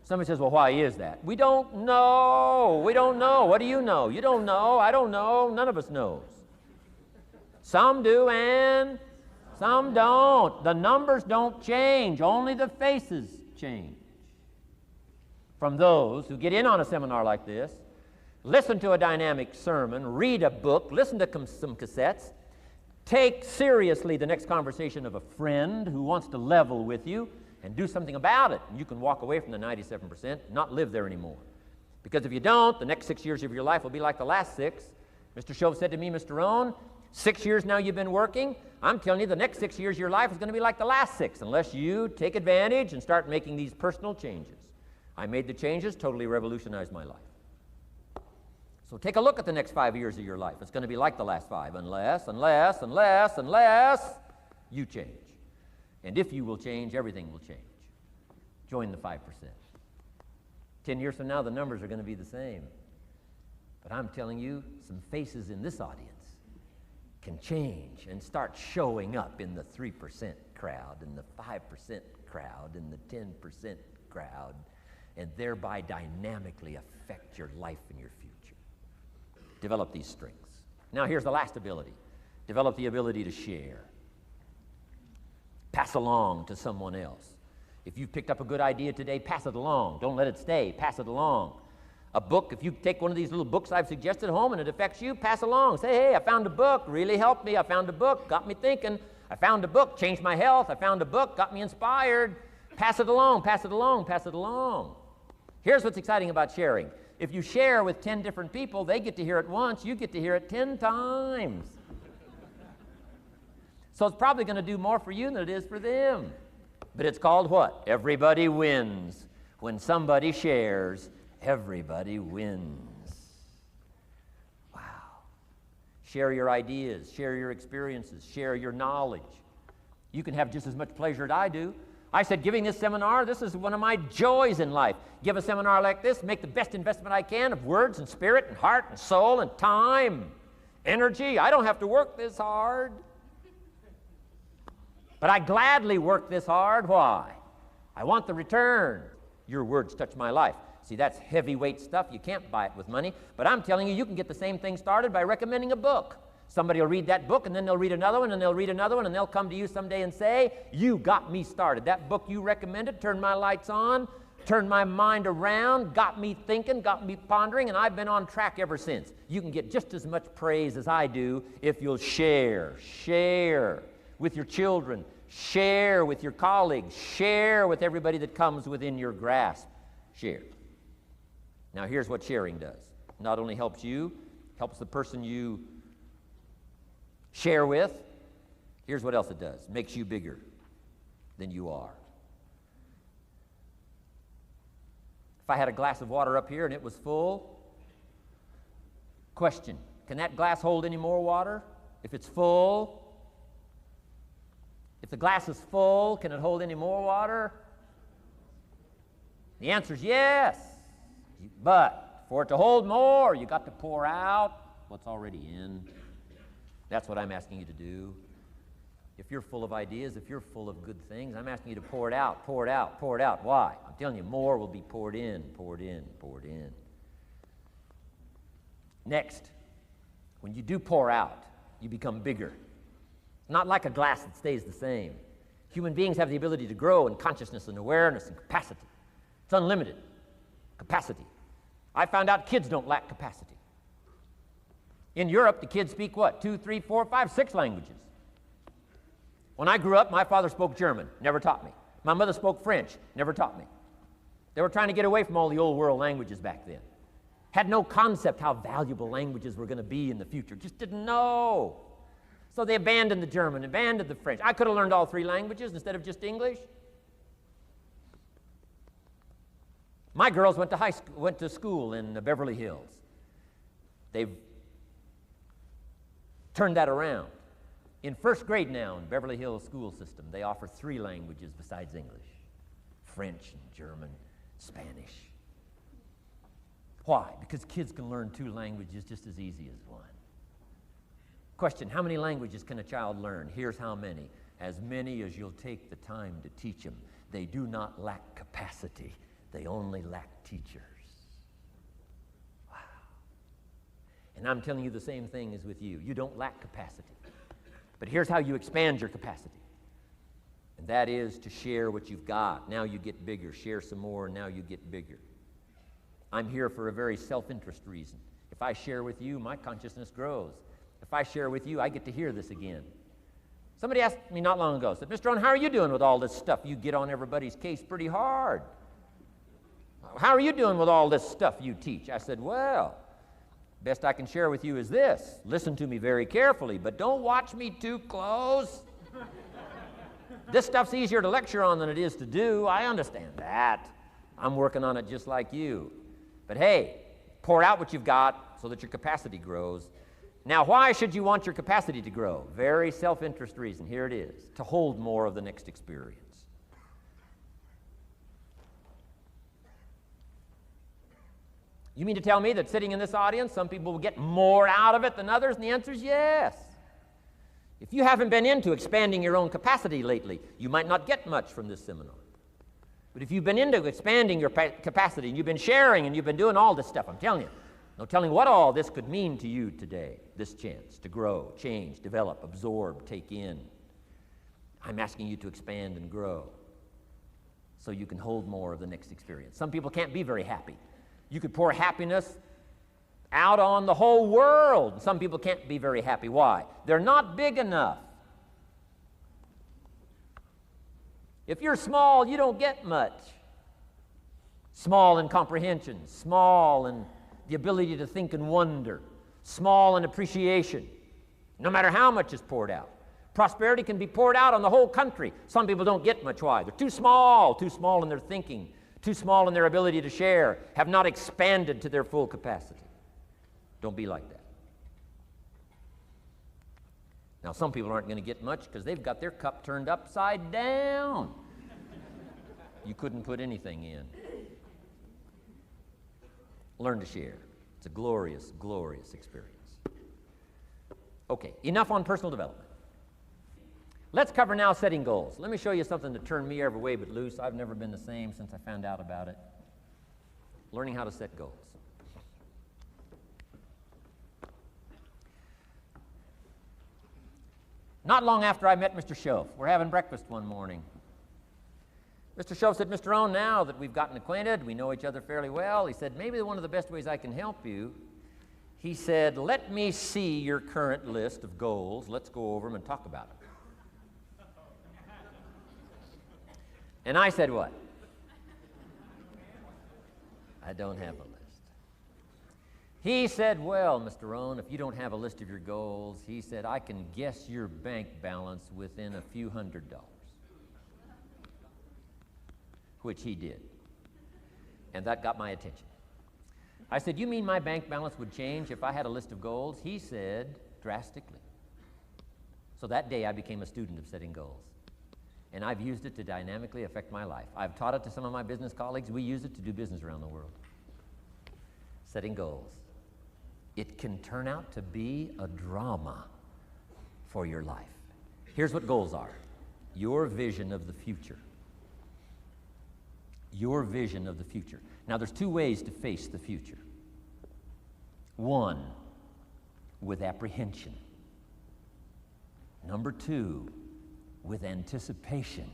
Somebody says, well, why is that? We don't know. We don't know. What do you know? You don't know. I don't know. None of us knows. Some do and some don't. The numbers don't change. Only the faces change. from those who get in on a seminar like this, listen to a dynamic sermon, read a book, listen to some cassettes, take seriously the next conversation of a friend who wants to level with you, and do something about it. And you can walk away from the 97%, not live there anymore. Because if you don't, the next 6 years of your life will be like the last 6. Mr. Shove said to me, Mr. Rohn, 6 years now you've been working. I'm telling you, the next 6 years of your life is going to be like the last 6, unless you take advantage and start making these personal changes. I made the changes, totally revolutionized my life. So take a look at the next 5 years of your life. It's going to be like the last 5, unless you change. And if you will change, everything will change. Join the 5%. 10 years from now, the numbers are going to be the same. But I'm telling you, some faces in this audience can change and start showing up in the 3% crowd, and the 5% crowd, and the 10% crowd, and thereby dynamically affect your life and your future. Develop these strengths. Now here's the last ability. Develop the ability to share. Pass along to someone else. If you've picked up a good idea today, pass it along. Don't let it stay. Pass it along. A book, if you take one of these little books I've suggested home and it affects you, pass along. Say, hey, I found a book, really helped me. I found a book, got me thinking. I found a book, changed my health. I found a book, got me inspired. Pass it along, pass it along, pass it along. Here's what's exciting about sharing. If you share with 10 different people, they get to hear it once, you get to hear it 10 times. So it's probably going to do more for you than it is for them. But it's called what? Everybody wins. When somebody shares, everybody wins. Wow. Share your ideas, share your experiences, share your knowledge. You can have just as much pleasure as I do. I said, giving this seminar, this is one of my joys in life. Give a seminar like this, make the best investment I can of words and spirit and heart and soul and time, energy. I don't have to work this hard. But I gladly work this hard. Why? I want the return. Your words touch my life. See, that's heavyweight stuff. You can't buy it with money. But I'm telling you, you can get the same thing started by recommending a book. Somebody will read that book, and then they'll read another one, and they'll read another one, and they'll come to you someday and say, you got me started. That book you recommended turned my lights on, turned my mind around, got me thinking, got me pondering, and I've been on track ever since. You can get just as much praise as I do if you'll share with your children, share with your colleagues, share with everybody that comes within your grasp. Share. Now here's what sharing does. Not only helps you, helps the person you share with. Here's what else it does. Makes you bigger than you are. If I had a glass of water up here and it was full, question, can that glass hold any more water? If it's full, if the glass is full, can it hold any more water? The answer is yes. But for it to hold more, you got to pour out what's already in. That's what I'm asking you to do. If you're full of ideas, if you're full of good things, I'm asking you to pour it out, pour it out, pour it out. Why? I'm telling you, more will be poured in, poured in, poured in. Next, when you do pour out, you become bigger. Not like a glass that stays the same. Human beings have the ability to grow in consciousness and awareness and capacity. It's unlimited capacity. I found out kids don't lack capacity. In Europe, the kids speak what? 2, 3, 4, 5, 6 languages. When I grew up, my father spoke German, never taught me. My mother spoke French, never taught me. They were trying to get away from all the old world languages back then. Had no concept how valuable languages were going to be in the future. Just didn't know. So they abandoned the German, abandoned the French. I could have learned all 3 languages instead of just English. My girls went to school in Beverly Hills. They've turned that around. In first grade now in Beverly Hills school system, they offer 3 languages besides English. French and German, Spanish. Why? Because kids can learn 2 languages just as easy as 1. Question, how many languages can a child learn? Here's how many. As many as you'll take the time to teach them. They do not lack capacity. They only lack teachers. Wow. And I'm telling you the same thing is with you. You don't lack capacity. But here's how you expand your capacity. And that is to share what you've got. Now you get bigger. Share some more, and now you get bigger. I'm here for a very self-interest reason. If I share with you, my consciousness grows. If I share with you, I get to hear this again. Somebody asked me not long ago, said, Mr. Rohn, how are you doing with all this stuff? You get on everybody's case pretty hard. How are you doing with all this stuff you teach? I said, well, best I can share with you is this. Listen to me very carefully, but don't watch me too close. This stuff's easier to lecture on than it is to do. I understand that. I'm working on it just like you. But hey, pour out what you've got so that your capacity grows. Now, why should you want your capacity to grow? Very self-interest reason. Here it is. To hold more of the next experience. You mean to tell me that sitting in this audience, some people will get more out of it than others? And the answer is yes. If you haven't been into expanding your own capacity lately, you might not get much from this seminar. But if you've been into expanding your capacity, and you've been sharing, and you've been doing all this stuff, I'm telling you, no telling what all this could mean to you today, this chance to grow, change, develop, absorb, take in. I'm asking you to expand and grow so you can hold more of the next experience. Some people can't be very happy. You could pour happiness out on the whole world. Some people can't be very happy. Why? They're not big enough. If you're small, you don't get much. Small in comprehension, small in the ability to think and wonder, small in appreciation, no matter how much is poured out. Prosperity can be poured out on the whole country. Some people don't get much. Why? They're too small in their thinking, too small in their ability to share, have not expanded to their full capacity. Don't be like that. Now, some people aren't going to get much because they've got their cup turned upside down. You couldn't put anything in. Learn to share. It's a glorious, glorious experience. Okay, enough on personal development. Let's cover now setting goals. Let me show you something that turned me every way but loose. I've never been the same since I found out about it. Learning how to set goals. Not long after I met Mr. Schoaf, we're having breakfast one morning. Mr. Schoaf said, Mr. Rohn, now that we've gotten acquainted, we know each other fairly well, he said, maybe one of the best ways I can help you, he said, let me see your current list of goals. Let's go over them and talk about them. And I said, what? I don't have a list. He said, well, Mr. Rohn, if you don't have a list of your goals, he said, I can guess your bank balance within a few $100s. Which he did. And that got my attention. I said, you mean my bank balance would change if I had a list of goals? He said, drastically. So that day I became a student of setting goals. And I've used it to dynamically affect my life. I've taught it to some of my business colleagues. We use it to do business around the world. Setting goals. It can turn out to be a drama for your life. Here's what goals are. Your vision of the future. Your vision of the future. Now, there's two ways to face the future. One, with apprehension. Number two, with anticipation.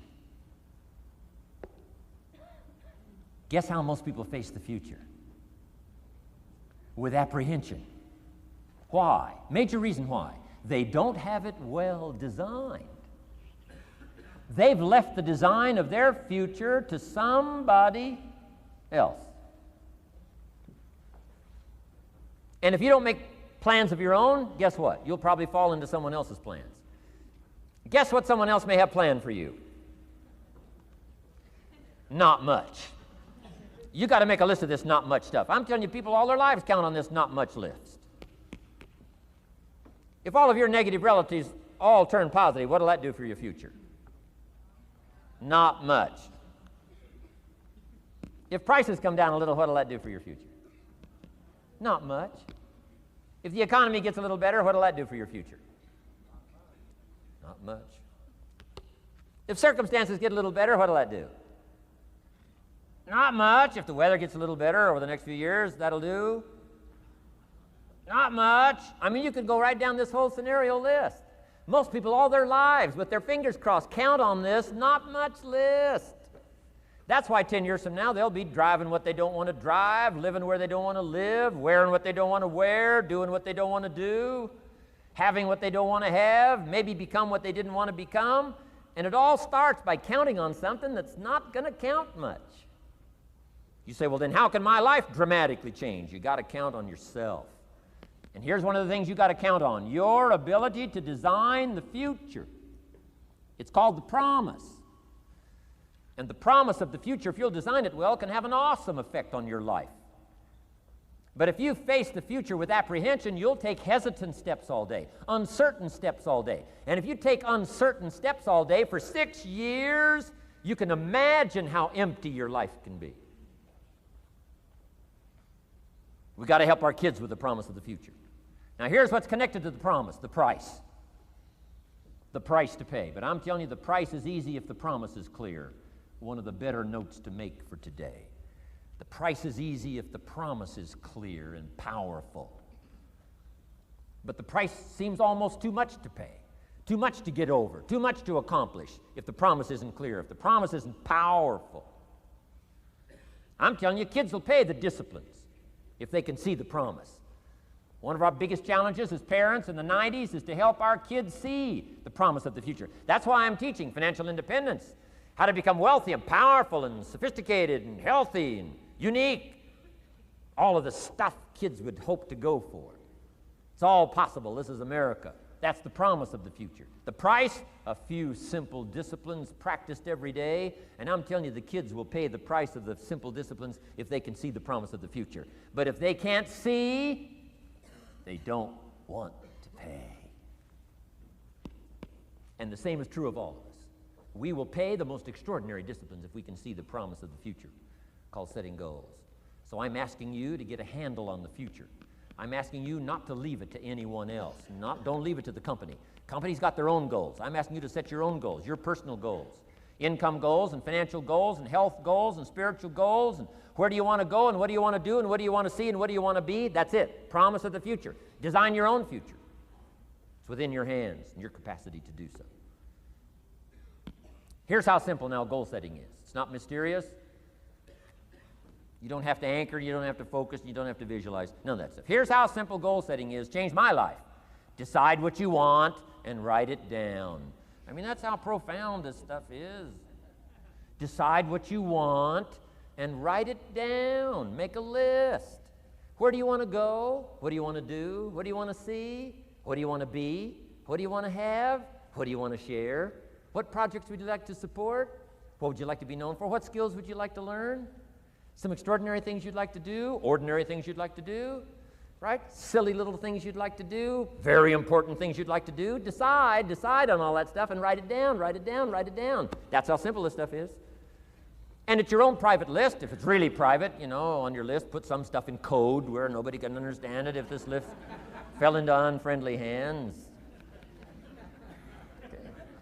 Guess how most people face the future? With apprehension. Why? Major reason why. They don't have it well designed. They've left the design of their future to somebody else. And if you don't make plans of your own, guess what? You'll probably fall into someone else's plans. Guess what someone else may have planned for you? Not much. You got to make a list of this not much stuff. I'm telling you, people all their lives count on this not much list. If all of your negative relatives all turn positive, what will that do for your future? Not much. If prices come down a little, what will that do for your future? Not much. If the economy gets a little better, what will that do for your future? Not much. If circumstances get a little better, what will that do? Not much. If the weather gets a little better over the next few years, that'll do. Not much. I mean, you could go right down this whole scenario list. Most people all their lives, with their fingers crossed, count on this not much list. That's why 10 years from now, they'll be driving what they don't want to drive, living where they don't want to live, wearing what they don't want to wear, doing what they don't want to do, having what they don't want to have, maybe become what they didn't want to become. And it all starts by counting on something that's not going to count much. You say, well, then how can my life dramatically change? You got to count on yourself. And here's one of the things you got to count on: your ability to design the future. It's called the promise. And the promise of the future, if you'll design it well, can have an awesome effect on your life. But if you face the future with apprehension, you'll take hesitant steps all day, uncertain steps all day. And if you take uncertain steps all day for 6 years, you can imagine how empty your life can be. We've got to help our kids with the promise of the future. Now here's what's connected to the promise: the price. The price to pay. But I'm telling you, the price is easy if the promise is clear. One of the better notes to make for today. The price is easy if the promise is clear and powerful. But the price seems almost too much to pay, too much to get over, too much to accomplish if the promise isn't clear, if the promise isn't powerful. I'm telling you, kids will pay the disciplines if they can see the promise. One of our biggest challenges as parents in the 90s is to help our kids see the promise of the future. That's why I'm teaching financial independence, how to become wealthy and powerful and sophisticated and healthy and unique. All of the stuff kids would hope to go for. It's all possible. This is America. That's the promise of the future. The price: a few simple disciplines practiced every day. And I'm telling you, the kids will pay the price of the simple disciplines if they can see the promise of the future. But if they can't see, they don't want to pay. And the same is true of all of us. We will pay the most extraordinary disciplines if we can see the promise of the future, called setting goals. So I'm asking you to get a handle on the future. I'm asking you not to leave it to anyone else. Don't leave it to the company. Companies got their own goals. I'm asking you to set your own goals, your personal goals. Income goals and financial goals and health goals and spiritual goals, and where do you want to go and what do you want to do and what do you want to see and what do you want to be. That's it. Promise of the future. Design your own future. It's within your hands and your capacity to do so. Here's how simple now goal setting is. It's not mysterious. You don't have to anchor, you don't have to focus, you don't have to visualize, none of that stuff. Here's how simple goal setting is. Changed my life. Decide what you want and write it down. I mean, that's how profound this stuff is. Decide what you want and write it down. Make a list. Where do you want to go? What do you want to do? What do you want to see? What do you want to be? What do you want to have? What do you want to share? What projects would you like to support? What would you like to be known for? What skills would you like to learn? Some extraordinary things you'd like to do, ordinary things you'd like to do, right? Silly little things you'd like to do, very important things you'd like to do. Decide on all that stuff and write it down, write it down, write it down. That's how simple this stuff is. And it's your own private list. If it's really private, on your list, put some stuff in code where nobody can understand it if this list fell into unfriendly hands. Okay.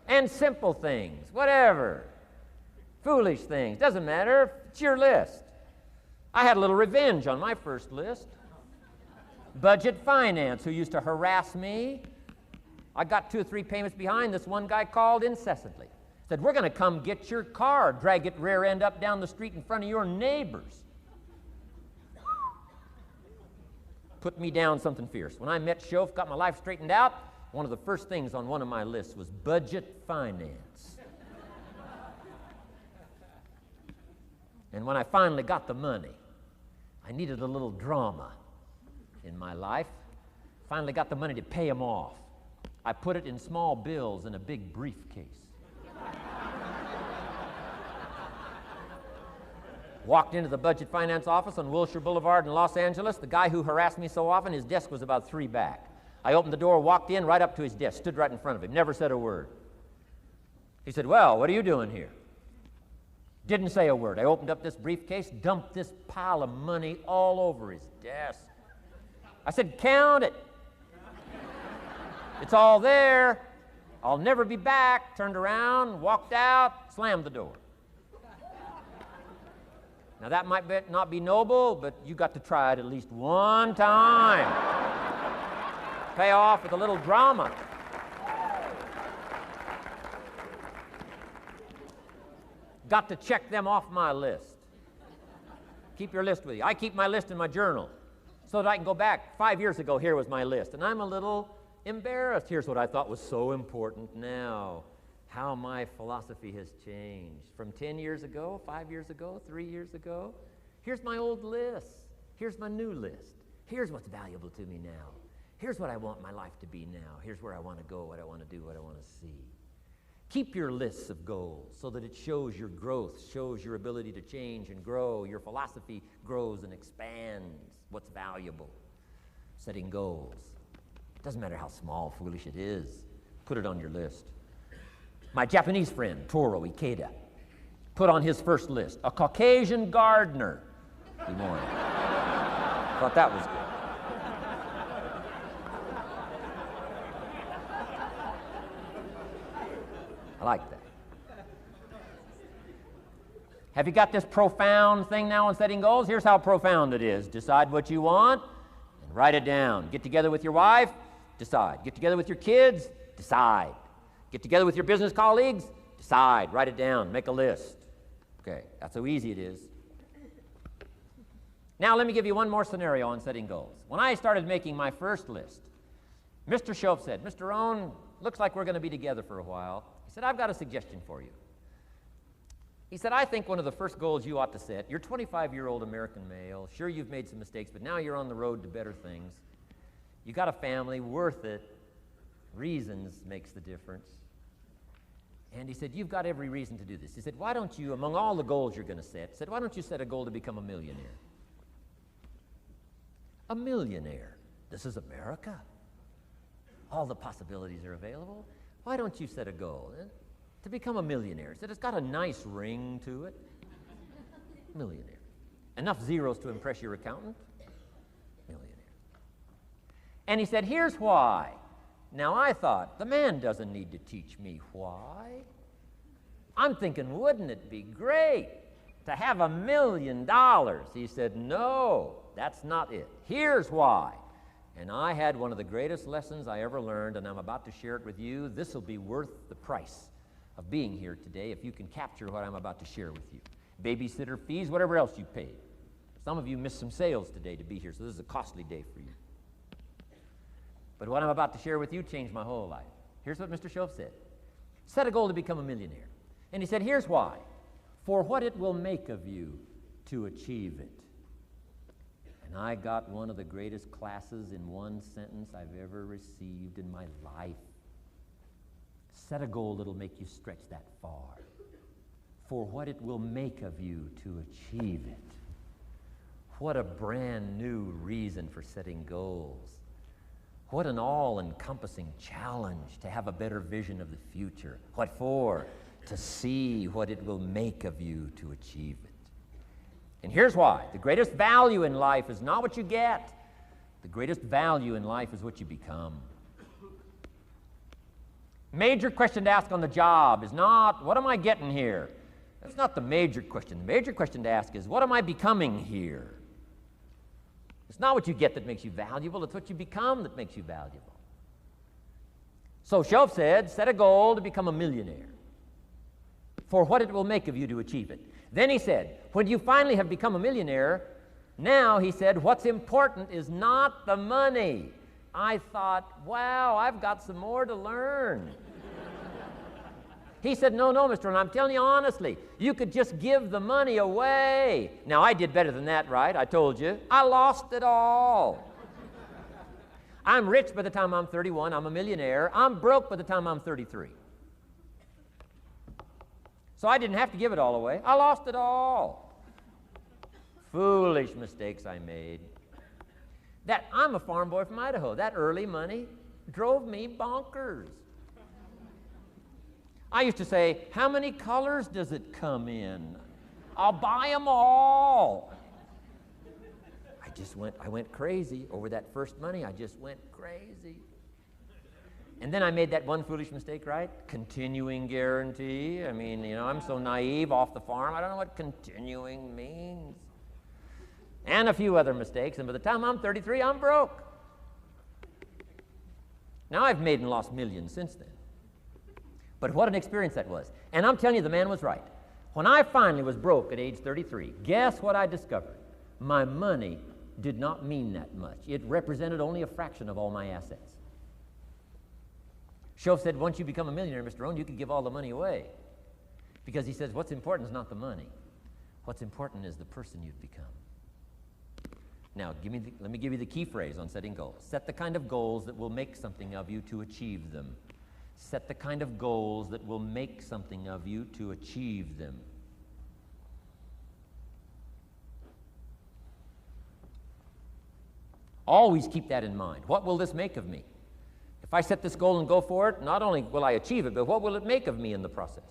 And simple things, whatever. Foolish things, doesn't matter. It's your list. I had a little revenge on my first list. Budget finance, who used to harass me. I got 2 or 3 payments behind. This one guy called incessantly. Said, we're going to come get your car, drag it rear end up down the street in front of your neighbors. Put me down something fierce. When I met Shof, got my life straightened out, one of the first things on one of my lists was budget finance. And when I finally got the money, I needed a little drama in my life. Finally got the money to pay him off. I put it in small bills in a big briefcase. Walked into the budget finance office on Wilshire Boulevard in Los Angeles. The guy who harassed me so often, his desk was about 3 back. I opened the door, walked in, right up to his desk, stood right in front of him, never said a word. He said, well, what are you doing here? Didn't say a word. I opened up this briefcase, dumped this pile of money all over his desk. I said, count it. It's all there. I'll never be back. Turned around, walked out, slammed the door. Now that might not be noble, but you got to try it at least one time. Pay off with a little drama. got to check them off my list. Keep your list with you. I keep my list in my journal so that I can go back. 5 years ago, here was my list. And I'm a little embarrassed. Here's what I thought was so important now. How my philosophy has changed. From 10 years ago, 5 years ago, 3 years ago. Here's my old list. Here's my new list. Here's what's valuable to me now. Here's what I want my life to be now. Here's where I want to go, what I want to do, what I want to see. Keep your lists of goals so that it shows your growth, shows your ability to change and grow. Your philosophy grows and expands what's valuable. Setting goals. Doesn't matter how small, foolish it is. Put it on your list. My Japanese friend, Toro Ikeda, put on his first list, a Caucasian gardener. Good morning. Thought that was good. I like that. Have you got this profound thing now on setting goals? Here's how profound it is. Decide what you want and write it down. Get together with your wife, decide. Get together with your kids, decide. Get together with your business colleagues, decide. Write it down. Make a list. Okay, that's how easy it is. Now let me give you one more scenario on setting goals. When I started making my first list, Mr. Shope said, Mr. Rohn, looks like we're going to be together for a while. He said, I've got a suggestion for you. He said, I think one of the first goals you ought to set, you're a 25-year-old American male, sure you've made some mistakes, but now you're on the road to better things. You got a family, worth it. Reasons makes the difference. And he said, you've got every reason to do this. He said, why don't you, among all the goals you're going to set, why don't you set a goal to become a millionaire? A millionaire. This is America. All the possibilities are available. Why don't you set a goal to become a millionaire? He said, it's got a nice ring to it. Millionaire. Enough zeros to impress your accountant? Millionaire. And he said, here's why. Now I thought, the man doesn't need to teach me why. I'm thinking, wouldn't it be great to have $1 million? He said, no, that's not it. Here's why. And I had one of the greatest lessons I ever learned, and I'm about to share it with you. This will be worth the price of being here today if you can capture what I'm about to share with you. Babysitter fees, whatever else you paid. Some of you missed some sales today to be here, so this is a costly day for you. But what I'm about to share with you changed my whole life. Here's what Mr. Shope said. Set a goal to become a millionaire. And he said, here's why. For what it will make of you to achieve it. And I got one of the greatest classes in one sentence I've ever received in my life. Set a goal that'll make you stretch that far. For what it will make of you to achieve it. What a brand new reason for setting goals. What an all-encompassing challenge to have a better vision of the future. What for? To see what it will make of you to achieve it. And here's why. The greatest value in life is not what you get. The greatest value in life is what you become. Major question to ask on the job is not, what am I getting here? That's not the major question. The major question to ask is, what am I becoming here? It's not what you get that makes you valuable. It's what you become that makes you valuable. So Shope said, set a goal to become a millionaire. For what it will make of you to achieve it. Then he said, when you finally have become a millionaire, now, he said, what's important is not the money. I thought, wow, I've got some more to learn. He said, no, Mr. Rohn, I'm telling you honestly, you could just give the money away. Now, I did better than that, right? I told you. I lost it all. I'm rich by the time I'm 31. I'm a millionaire. I'm broke by the time I'm 33. So I didn't have to give it all away. I lost it all. Foolish mistakes I made. I'm a farm boy from Idaho. That early money drove me bonkers. I used to say, how many colors does it come in? I'll buy them all. I went crazy over that first money. I just went crazy. And then I made that one foolish mistake, right? Continuing guarantee. I mean, I'm so naive off the farm. I don't know what continuing means. And a few other mistakes. And by the time I'm 33, I'm broke. Now, I've made and lost millions since then. But what an experience that was. And I'm telling you, the man was right. When I finally was broke at age 33, guess what I discovered? My money did not mean that much. It represented only a fraction of all my assets. Shoaff said, once you become a millionaire, Mr. Rohn, you can give all the money away. Because he says, what's important is not the money. What's important is the person you've become. Now, let me give you the key phrase on setting goals. Set the kind of goals that will make something of you to achieve them. Set the kind of goals that will make something of you to achieve them. Always keep that in mind. What will this make of me? If I set this goal and go for it, not only will I achieve it, but what will it make of me in the process?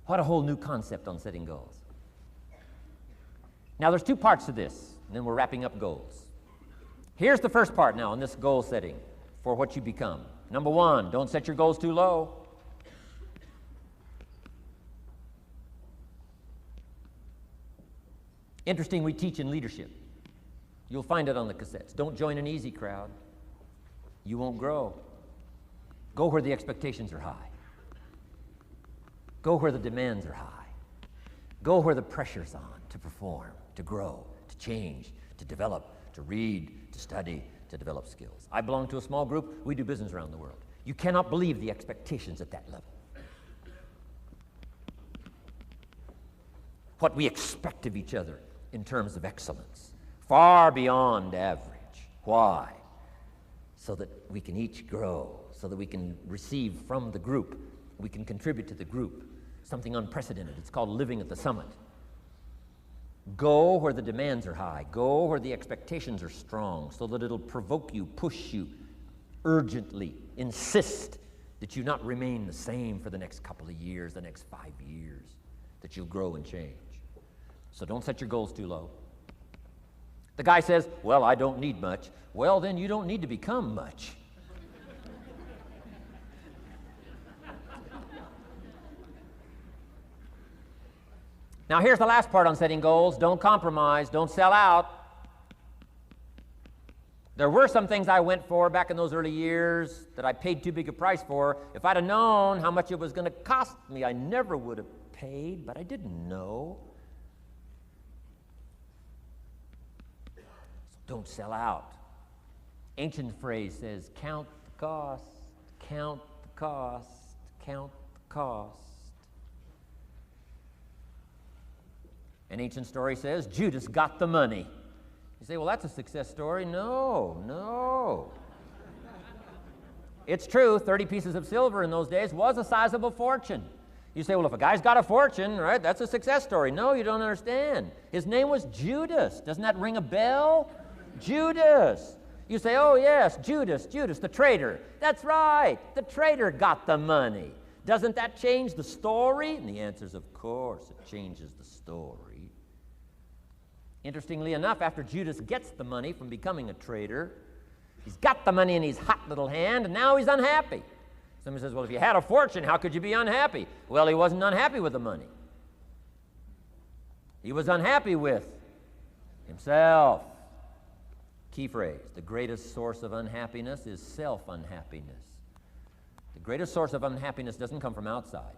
What a whole new concept on setting goals. Now, there's two parts to this, and then we're wrapping up goals. Here's the first part now in this goal setting for what you become. Number one, don't set your goals too low. Interesting, we teach in leadership. You'll find it on the cassettes. Don't join an easy crowd. You won't grow. Go where the expectations are high. Go where the demands are high. Go where the pressure's on to perform, to grow, to change, to develop, to read, to study, to develop skills. I belong to a small group. We do business around the world. You cannot believe the expectations at that level. What we expect of each other in terms of excellence, far beyond average. Why? So that we can each grow, so that we can receive from the group, we can contribute to the group, something unprecedented. It's called living at the summit. Go where the demands are high. Go where the expectations are strong, so that it'll provoke you, push you, urgently insist that you not remain the same for the next couple of years, the next 5 years, that you'll grow and change. So don't set your goals too low. The guy says, well, I don't need much. Well, then you don't need to become much. Now, here's the last part on setting goals. Don't compromise. Don't sell out. There were some things I went for back in those early years that I paid too big a price for. If I'd have known how much it was going to cost me, I never would have paid, but I didn't know. So don't sell out. Ancient phrase says, count the cost, count the cost, count the cost. An ancient story says, Judas got the money. You say, well, that's a success story. No. It's true, 30 pieces of silver in those days was a sizable fortune. You say, well, if a guy's got a fortune, right, that's a success story. No, you don't understand. His name was Judas. Doesn't that ring a bell? Judas. You say, oh, yes, Judas, the traitor. That's right, the traitor got the money. Doesn't that change the story? And the answer is, of course, it changes the story. Interestingly enough, after Judas gets the money from becoming a traitor, he's got the money in his hot little hand, and now he's unhappy. Somebody says, well, if you had a fortune, how could you be unhappy? Well, he wasn't unhappy with the money. He was unhappy with himself. Key phrase, the greatest source of unhappiness is self-unhappiness. The greatest source of unhappiness doesn't come from outside.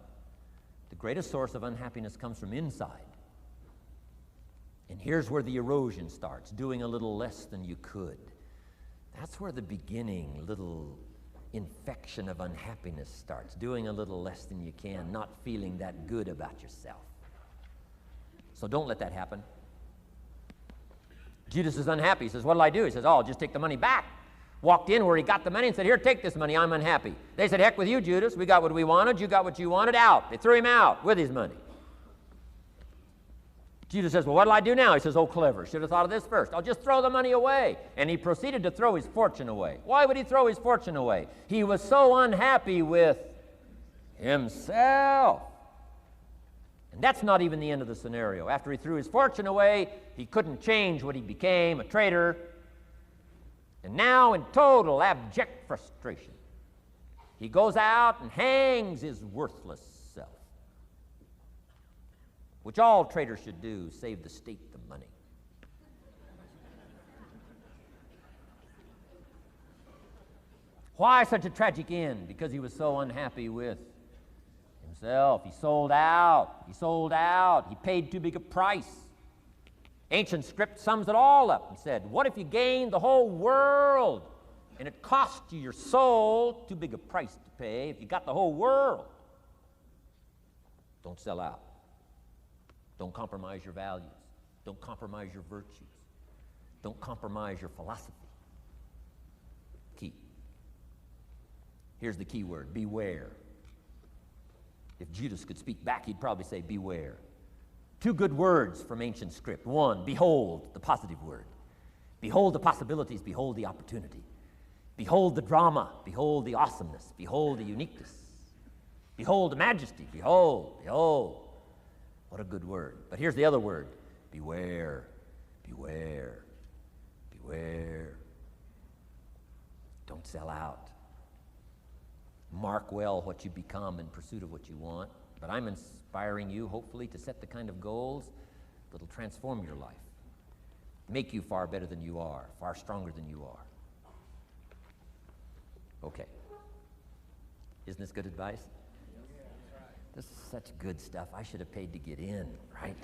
The greatest source of unhappiness comes from inside. And here's where the erosion starts, doing a little less than you could. That's where the beginning little infection of unhappiness starts, doing a little less than you can, not feeling that good about yourself. So don't let that happen. Judas is unhappy. He says, what'll I do? He says, oh, I'll just take the money back. Walked in where he got the money and said, here, take this money, I'm unhappy. They said, heck with you, Judas. We got what we wanted, you got what you wanted, out. They threw him out with his money. Judas says, well, what'll I do now? He says, oh, clever. Should have thought of this first. I'll just throw the money away. And he proceeded to throw his fortune away. Why would he throw his fortune away? He was so unhappy with himself. And that's not even the end of the scenario. After he threw his fortune away, he couldn't change what he became, a traitor. And now, in total abject frustration, he goes out and hangs his worthless self, which all traitors should do, save the state the money. Why such a tragic end? Because he was so unhappy with himself. himself. He sold out. He sold out. He paid too big a price. Ancient script sums it all up. He said, what if you gained the whole world and it cost you your soul? Too big a price to pay if you got the whole world. Don't sell out. Don't compromise your values. Don't compromise your virtues. Don't compromise your philosophy. Key. Here's the key word, beware. If Judas could speak back, he'd probably say beware. Two good words from ancient script. One, behold, the positive word. Behold the possibilities, behold the opportunity. Behold the drama, behold the awesomeness, behold the uniqueness. Behold the majesty, behold, behold. What a good word. But here's the other word, beware, beware, beware. Don't sell out. Mark well what you become in pursuit of what you want. But I'm inspiring you, hopefully, to set the kind of goals that'll transform your life, make you far better than you are, far stronger than you are. Okay. Isn't this good advice? This is such good stuff. I should have paid to get in, right?